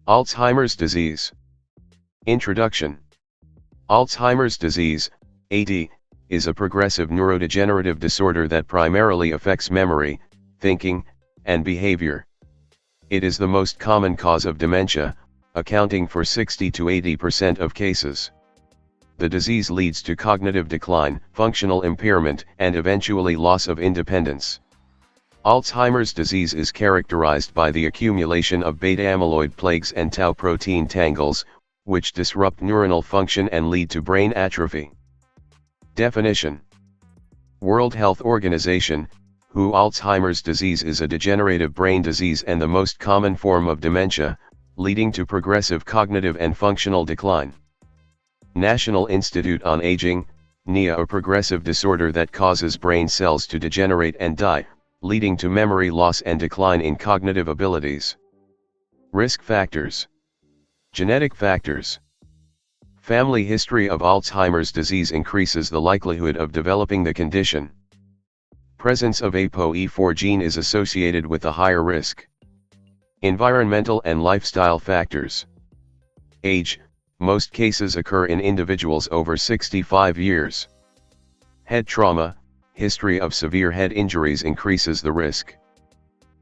Alzheimer's disease. Introduction. Alzheimer's disease, AD, is a progressive neurodegenerative disorder that primarily affects memory, thinking, and behavior. It is the most common cause of dementia, accounting for 60 to 80% of cases. The disease leads to cognitive decline, functional impairment, and eventually loss of independence. Alzheimer's disease is characterized by the accumulation of beta-amyloid plaques and tau protein tangles, which disrupt neuronal function and lead to brain atrophy. Definition. World Health Organization, WHO. Alzheimer's disease is a degenerative brain disease and the most common form of dementia, leading to progressive cognitive and functional decline. National Institute on Aging, NIA, a progressive disorder that causes brain cells to degenerate and die, leading to memory loss and decline in cognitive abilities. Risk factors. Genetic factors. Family history of Alzheimer's disease increases the likelihood of developing the condition. Presence of ApoE4 gene is associated with a higher risk. Environmental and lifestyle factors. Age. Most cases occur in individuals over 65 years. Head trauma, history of severe head injuries increases the risk.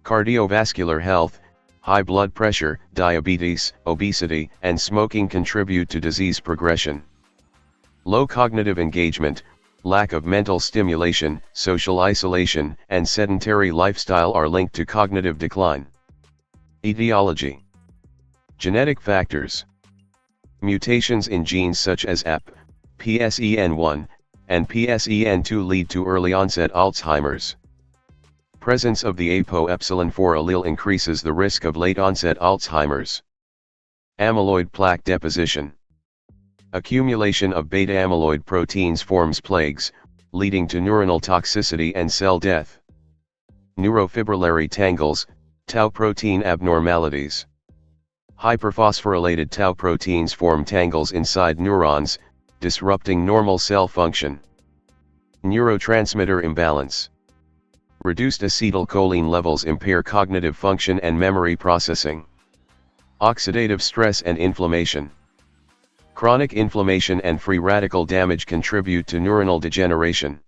Cardiovascular health, high blood pressure, diabetes, obesity, and smoking contribute to disease progression. Low cognitive engagement, lack of mental stimulation, social isolation, and sedentary lifestyle are linked to cognitive decline. Etiology. Genetic factors. Mutations in genes such as AP, PSEN1, and PSEN2 lead to early onset Alzheimer's. Presence of the ApoE4 allele increases the risk of late onset Alzheimer's. Amyloid plaque deposition. Accumulation of beta-amyloid proteins forms plaques, leading to neuronal toxicity and cell death. Neurofibrillary tangles, tau protein abnormalities. Hyperphosphorylated tau proteins form tangles inside neurons, disrupting normal cell function. Neurotransmitter imbalance. Reduced acetylcholine levels impair cognitive function and memory processing. Oxidative stress and inflammation. Chronic inflammation and free radical damage contribute to neuronal degeneration.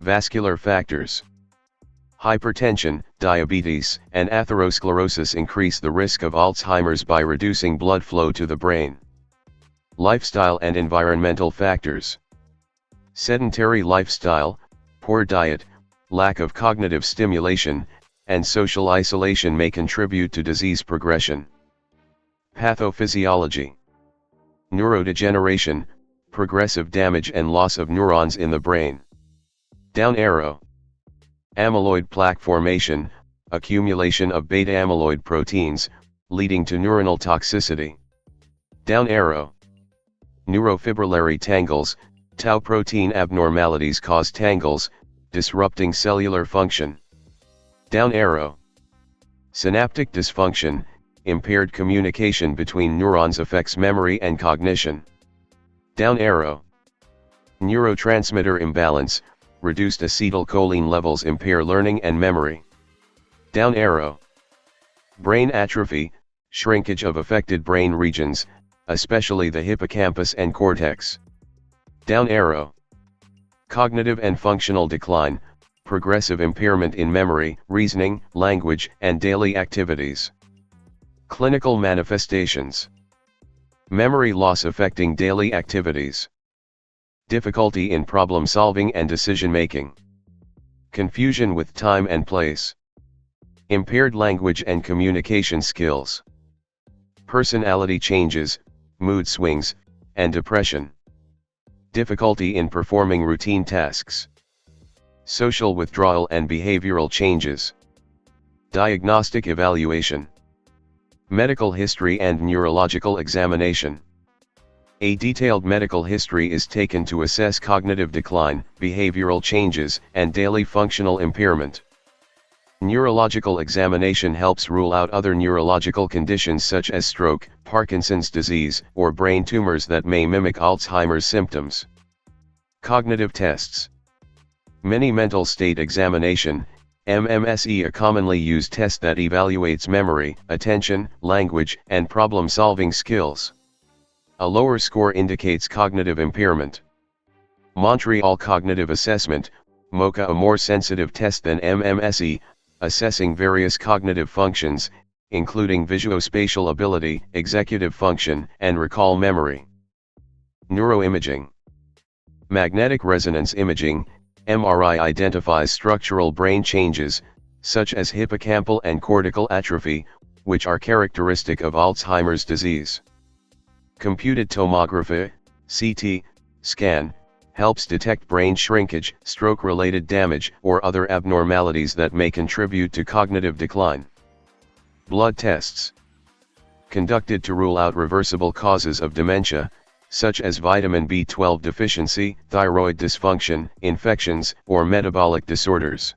Vascular factors. Hypertension, diabetes, and atherosclerosis increase the risk of Alzheimer's by reducing blood flow to the brain. Lifestyle and environmental factors. Sedentary lifestyle, poor diet, lack of cognitive stimulation, and social isolation may contribute to disease progression. Pathophysiology. Neurodegeneration, progressive damage and loss of neurons in the brain. Down arrow. Amyloid plaque formation, accumulation of beta-amyloid proteins, leading to neuronal toxicity. Down arrow. Neurofibrillary tangles, tau protein abnormalities cause tangles, disrupting cellular function. Down arrow. Synaptic dysfunction, impaired communication between neurons affects memory and cognition. Down arrow. Neurotransmitter imbalance, reduced acetylcholine levels impair learning and memory. Down arrow. Brain atrophy, shrinkage of affected brain regions, especially the hippocampus and cortex. Down arrow. Cognitive and functional decline, progressive impairment in memory, reasoning, language, and daily activities. Clinical manifestations. Memory loss affecting daily activities. Difficulty in problem solving and decision making. Confusion with time and place. Impaired language and communication skills. Personality changes, mood swings, and depression. Difficulty in performing routine tasks. Social withdrawal and behavioral changes. Diagnostic evaluation. Medical history and neurological examination. A detailed medical history is taken to assess cognitive decline, behavioral changes, and daily functional impairment. Neurological examination helps rule out other neurological conditions such as stroke, Parkinson's disease, or brain tumors that may mimic Alzheimer's symptoms. Cognitive tests. Many mental state examination, M.Sc, a commonly used test that evaluates memory, attention, language, and problem-solving skills. A lower score indicates cognitive impairment. Montreal Cognitive Assessment, MoCA, a more sensitive test than M.Sc, assessing various cognitive functions, including visuospatial ability, executive function, and recall memory. Neuroimaging. Magnetic resonance imaging, MRI, identifies structural brain changes, such as hippocampal and cortical atrophy, which are characteristic of Alzheimer's disease. Computed tomography, CT, scan, helps detect brain shrinkage, stroke-related damage, or other abnormalities that may contribute to cognitive decline. Blood tests. Conducted to rule out reversible causes of dementia, such as vitamin B12 deficiency, thyroid dysfunction, infections, or metabolic disorders.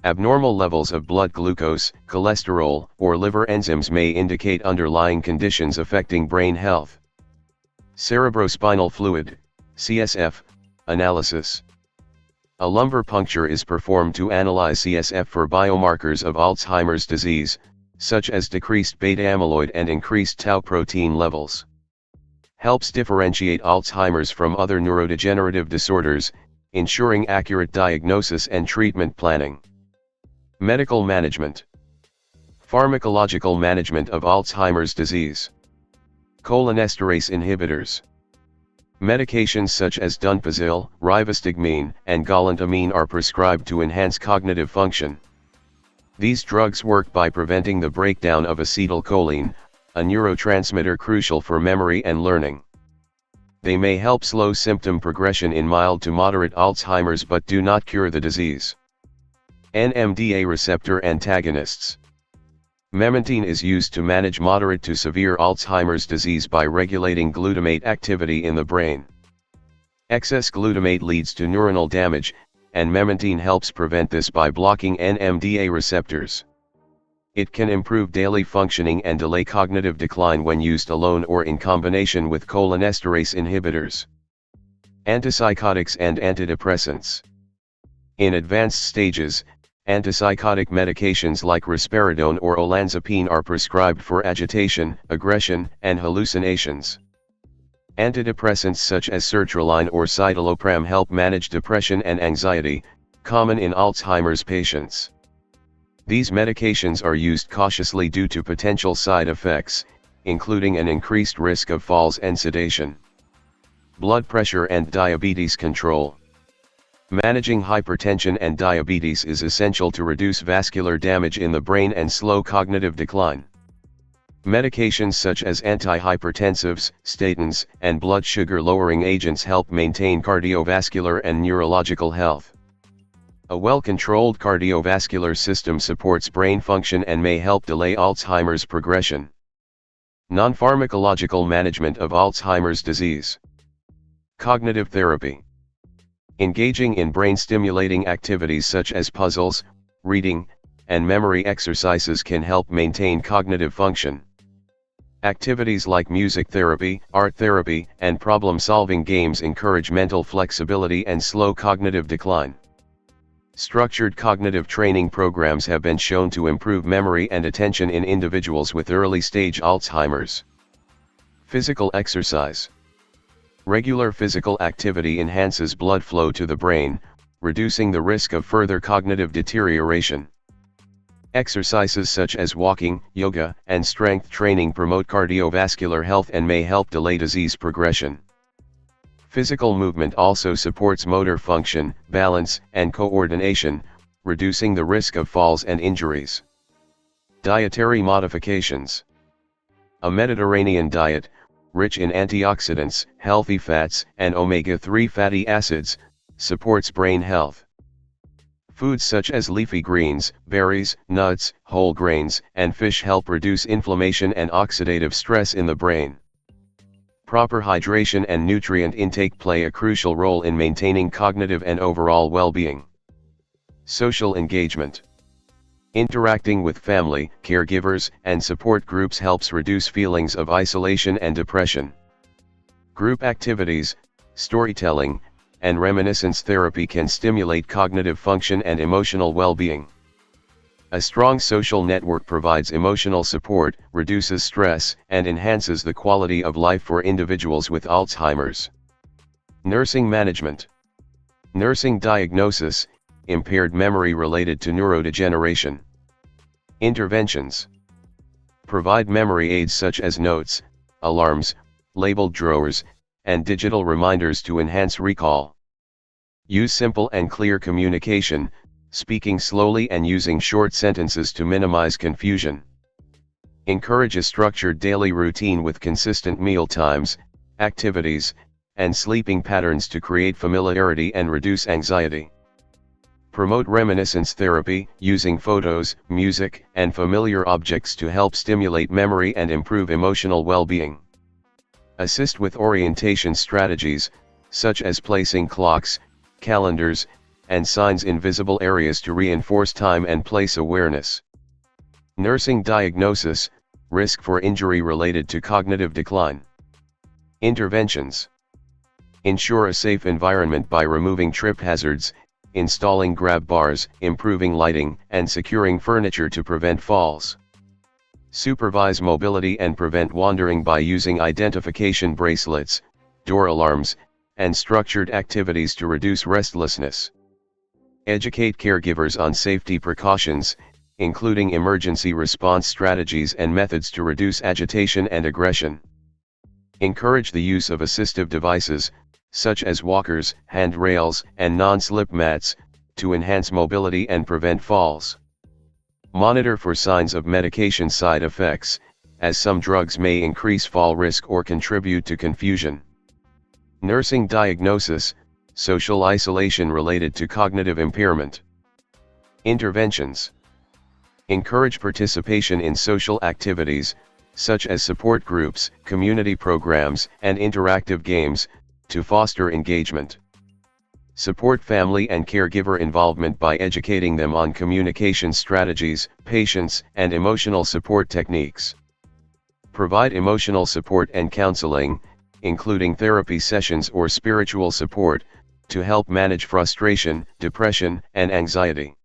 Abnormal levels of blood glucose, cholesterol, or liver enzymes may indicate underlying conditions affecting brain health. Cerebrospinal fluid, CSF, analysis. A lumbar puncture is performed to analyze CSF for biomarkers of Alzheimer's disease, such as decreased beta amyloid and increased tau protein levels. Helps differentiate Alzheimer's from other neurodegenerative disorders, ensuring accurate diagnosis and treatment planning. Medical management. Pharmacological management of Alzheimer's disease. Cholinesterase inhibitors. Medications such as donepezil, rivastigmine, and galantamine are prescribed to enhance cognitive function. These drugs work by preventing the breakdown of acetylcholine, a neurotransmitter crucial for memory and learning. They may help slow symptom progression in mild to moderate Alzheimer's but do not cure the disease. NMDA receptor antagonists. Memantine is used to manage moderate to severe Alzheimer's disease by regulating glutamate activity in the brain. Excess glutamate leads to neuronal damage, and memantine helps prevent this by blocking NMDA receptors. It can improve daily functioning and delay cognitive decline when used alone or in combination with cholinesterase inhibitors. Antipsychotics and antidepressants. In advanced stages, antipsychotic medications like risperidone or olanzapine are prescribed for agitation, aggression, and hallucinations. Antidepressants such as sertraline or citalopram help manage depression and anxiety, common in Alzheimer's patients. These medications are used cautiously due to potential side effects, including an increased risk of falls and sedation. Blood pressure and diabetes control. Managing hypertension and diabetes is essential to reduce vascular damage in the brain and slow cognitive decline. Medications such as antihypertensives, statins, and blood sugar lowering agents help maintain cardiovascular and neurological health. A well-controlled cardiovascular system supports brain function and may help delay Alzheimer's progression. Non-pharmacological management of Alzheimer's disease. Cognitive therapy. Engaging in brain-stimulating activities such as puzzles, reading, and memory exercises can help maintain cognitive function. Activities like music therapy, art therapy, and problem-solving games encourage mental flexibility and slow cognitive decline. Structured cognitive training programs have been shown to improve memory and attention in individuals with early-stage Alzheimer's. Physical exercise. Regular physical activity enhances blood flow to the brain, reducing the risk of further cognitive deterioration. Exercises such as walking, yoga, and strength training promote cardiovascular health and may help delay disease progression. Physical movement also supports motor function, balance, and coordination, reducing the risk of falls and injuries. Dietary modifications. A Mediterranean diet, rich in antioxidants, healthy fats, and omega-3 fatty acids, supports brain health. Foods such as leafy greens, berries, nuts, whole grains, and fish help reduce inflammation and oxidative stress in the brain. Proper hydration and nutrient intake play a crucial role in maintaining cognitive and overall well-being. Social engagement. Interacting with family, caregivers, and support groups helps reduce feelings of isolation and depression. Group activities, storytelling, and reminiscence therapy can stimulate cognitive function and emotional well-being. A strong social network provides emotional support, reduces stress, and enhances the quality of life for individuals with Alzheimer's. Nursing management. Nursing diagnosis, impaired memory related to neurodegeneration. Interventions. Provide memory aids such as notes, alarms, labeled drawers, and digital reminders to enhance recall. Use simple and clear communication, speaking slowly and using short sentences to minimize confusion. Encourage a structured daily routine with consistent meal times, activities, and sleeping patterns to create familiarity and reduce anxiety. Promote reminiscence therapy, using photos, music, and familiar objects to help stimulate memory and improve emotional well-being. Assist with orientation strategies, such as placing clocks, calendars, and signs in visible areas to reinforce time and place awareness. Nursing diagnosis, risk for injury related to cognitive decline. Interventions. Ensure a safe environment by removing trip hazards, installing grab bars, improving lighting, and securing furniture to prevent falls. Supervise mobility and prevent wandering by using identification bracelets, door alarms, and structured activities to reduce restlessness. Educate caregivers on safety precautions, including emergency response strategies and methods to reduce agitation and aggression. Encourage the use of assistive devices, such as walkers, handrails, and non-slip mats, to enhance mobility and prevent falls. Monitor for signs of medication side effects, as some drugs may increase fall risk or contribute to confusion. Nursing diagnosis, social isolation related to cognitive impairment. Interventions. Encourage participation in social activities, such as support groups, community programs, and interactive games, to foster engagement. Support family and caregiver involvement by educating them on communication strategies, patience, and emotional support techniques. Provide emotional support and counseling, including therapy sessions or spiritual support, to help manage frustration, depression, and anxiety.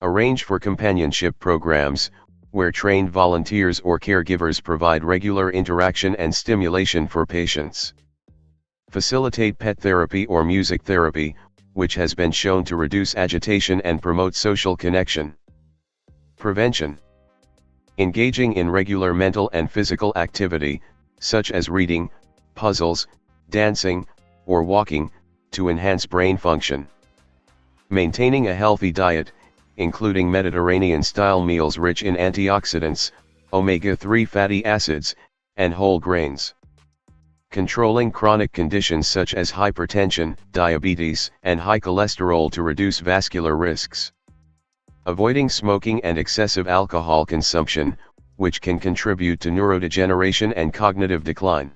Arrange for companionship programs, where trained volunteers or caregivers provide regular interaction and stimulation for patients. Facilitate pet therapy or music therapy, which has been shown to reduce agitation and promote social connection. Prevention. Engaging in regular mental and physical activity, such as reading, puzzles, dancing, or walking, to enhance brain function. Maintaining a healthy diet, including Mediterranean-style meals rich in antioxidants, omega-3 fatty acids, and whole grains. Controlling chronic conditions such as hypertension, diabetes, and high cholesterol to reduce vascular risks. Avoiding smoking and excessive alcohol consumption, which can contribute to neurodegeneration and cognitive decline.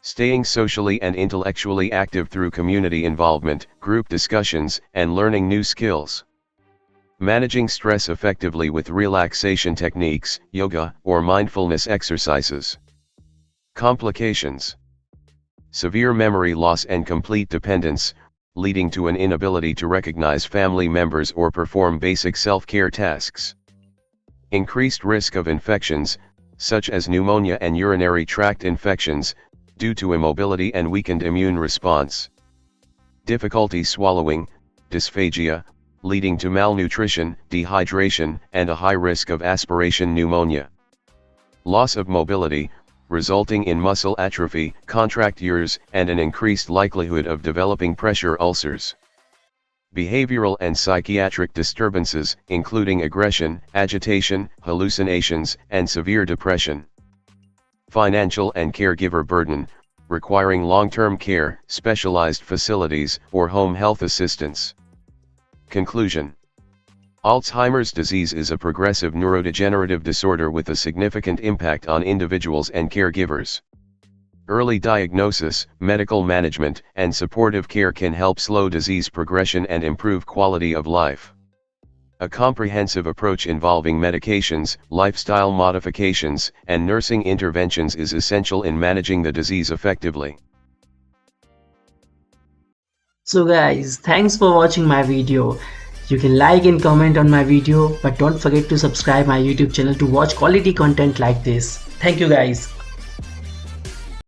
Staying socially and intellectually active through community involvement, group discussions, and learning new skills. Managing stress effectively with relaxation techniques, yoga, or mindfulness exercises. Complications. Severe memory loss and complete dependence, leading to an inability to recognize family members or perform basic self-care tasks. Increased risk of infections, such as pneumonia and urinary tract infections, due to immobility and weakened immune response. Difficulty swallowing, dysphagia, leading to malnutrition, dehydration, and a high risk of aspiration pneumonia. Loss of mobility, resulting in muscle atrophy, contractures, and an increased likelihood of developing pressure ulcers. Behavioral and psychiatric disturbances, including aggression, agitation, hallucinations, and severe depression. Financial and caregiver burden, requiring long-term care, specialized facilities, or home health assistance. Conclusion. Alzheimer's disease is a progressive neurodegenerative disorder with a significant impact on individuals and caregivers. Early diagnosis, medical management, and supportive care can help slow disease progression and improve quality of life. A comprehensive approach involving medications, lifestyle modifications, and nursing interventions is essential in managing the disease effectively. So guys, thanks for watching my video. You can like and comment on my video, but don't forget to subscribe my YouTube channel to watch quality content like this. Thank you guys.